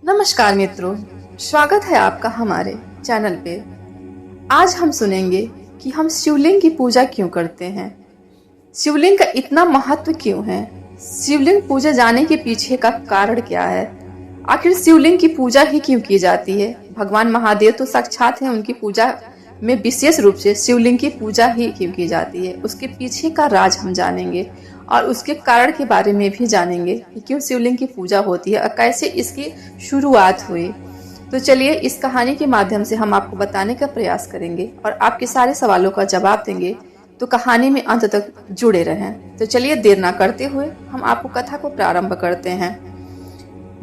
नमस्कार मित्रों, स्वागत है आपका हमारे चैनल पे। आज हम सुनेंगे कि हम शिवलिंग की पूजा क्यों करते हैं, शिवलिंग का इतना महत्व क्यों है, शिवलिंग पूजा जाने के पीछे का कारण क्या है, आखिर शिवलिंग की पूजा ही क्यों की जाती है। भगवान महादेव तो साक्षात हैं, उनकी पूजा में विशेष रूप से शिवलिंग की पूजा ही क्यों की जाती है, उसके पीछे का राज हम जानेंगे और उसके कारण के बारे में भी जानेंगे कि क्यों शिवलिंग की पूजा होती है और कैसे इसकी शुरुआत हुई। तो चलिए इस कहानी के माध्यम से हम आपको बताने का प्रयास करेंगे और आपके सारे सवालों का जवाब देंगे, तो कहानी में अंत तक जुड़े रहें। तो चलिए देर ना करते हुए हम आपको कथा को प्रारंभ करते हैं।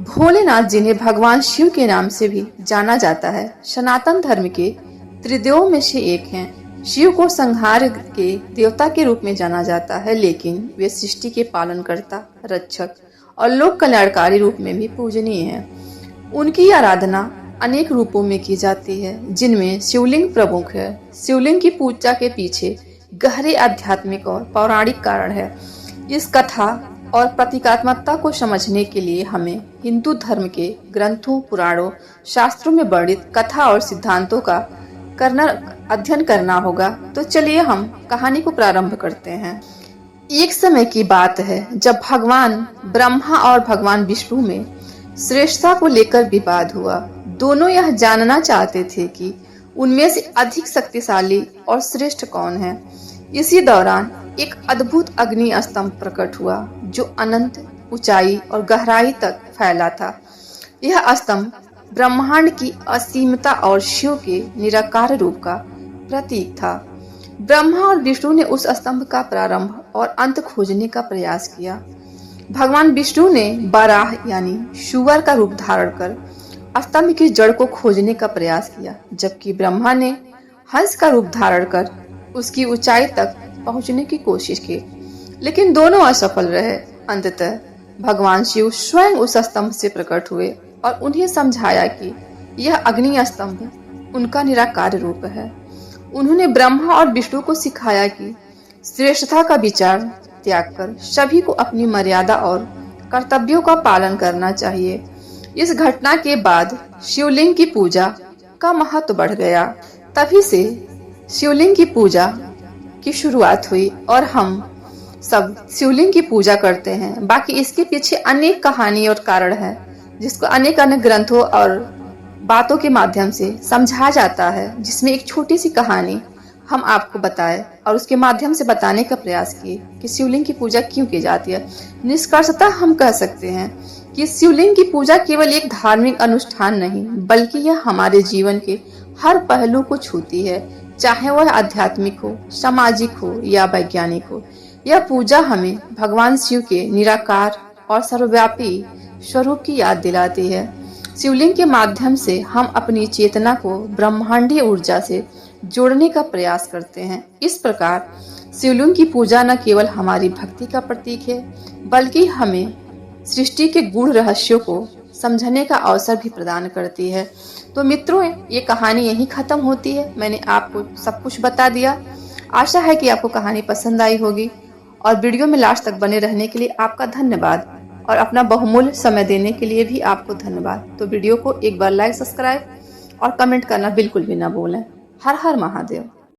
भोलेनाथ जिन्हें भगवान शिव के नाम से भी जाना जाता है, सनातन धर्म के त्रिदेवों में से एक हैं। शिव को संहार के देवता के रूप में जाना जाता है, लेकिन वे सृष्टि के पालनकर्ता, रक्षक और लोक कल्याणकारी रूप में भी पूजनीय हैं। उनकी आराधना अनेक रूपों में की जाती है, जिनमें शिवलिंग प्रमुख है। शिवलिंग की पूजा के पीछे गहरे आध्यात्मिक और पौराणिक कारण है। इस कथा और प्रतीकात्मकता को समझने के लिए हमें हिंदू धर्म के ग्रंथों, पुराणों, शास्त्रों में वर्णित कथा और सिद्धांतों का अध्ययन करना होगा। तो चलिए हम कहानी को प्रारंभ करते हैं। एक समय की बात है जब भगवान ब्रह्मा और भगवान विष्णु में श्रेष्ठता को लेकर विवाद हुआ। दोनों यह जानना चाहते थे कि उनमें से अधिक शक्तिशाली और श्रेष्ठ कौन है। इसी दौरान एक अद्भुत अग्नि स्तंभ प्रकट हुआ जो अनंत ऊंचाई और गहराई तक फैला था। यह स्तंभ ब्रह्मांड की असीमता और शिव के निराकार रूप का प्रतीक था। ब्रह्मा और विष्णु ने उस स्तंभ का प्रारंभ और अंत खोजने का प्रयास किया। भगवान विष्णु ने बराह यानी सुअर का रूप धारण कर स्तंभ की जड़ को खोजने का प्रयास किया, जबकि ब्रह्मा ने हंस का रूप धारण कर उसकी ऊंचाई तक पहुंचने की कोशिश की, लेकिन दोनों असफल रहे। अंततः भगवान शिव स्वयं उस स्तंभ से प्रकट हुए और उन्हें समझाया कि यह अग्नि स्तंभ उनका निराकार रूप है। उन्होंने ब्रह्मा और विष्णु को सिखाया कि श्रेष्ठता का विचार त्याग कर सभी को अपनी मर्यादा और कर्तव्यों का पालन करना चाहिए। इस घटना के बाद शिवलिंग की पूजा का महत्व बढ़ गया। तभी से शिवलिंग की पूजा की शुरुआत हुई और हम सब शिवलिंग की पूजा करते हैं। बाकी इसके पीछे अनेक कहानी और कारण है, जिसको अनेक ग्रंथों और बातों के माध्यम से समझा जाता है, जिसमें एक छोटी सी कहानी हम आपको बताए और उसके माध्यम से बताने का प्रयास किए कि शिवलिंग की पूजा क्यों की जाती है। निष्कर्षतः हम कह सकते हैं कि शिवलिंग की पूजा केवल एक धार्मिक अनुष्ठान नहीं, बल्कि यह हमारे जीवन के हर पहलू को छूती है, चाहे वह आध्यात्मिक हो, सामाजिक हो या वैज्ञानिक हो। यह पूजा हमें भगवान शिव के निराकार और सर्वव्यापी स्वरूप की याद दिलाती है। शिवलिंग के माध्यम से हम अपनी चेतना को ब्रह्मांडीय ऊर्जा से जोड़ने का प्रयास करते हैं। इस प्रकार शिवलिंग की पूजा न केवल हमारी भक्ति का प्रतीक है, बल्कि हमें सृष्टि के गूढ़ रहस्यों को समझने का अवसर भी प्रदान करती है। तो मित्रों, ये कहानी यहीं खत्म होती है। मैंने आपको सब कुछ बता दिया। आशा है कि आपको कहानी पसंद आई होगी और वीडियो में लास्ट तक बने रहने के लिए आपका धन्यवाद और अपना बहुमूल्य समय देने के लिए भी आपको धन्यवाद। तो वीडियो को एक बार लाइक, सब्सक्राइब और कमेंट करना बिल्कुल भी ना भूलें। हर हर महादेव।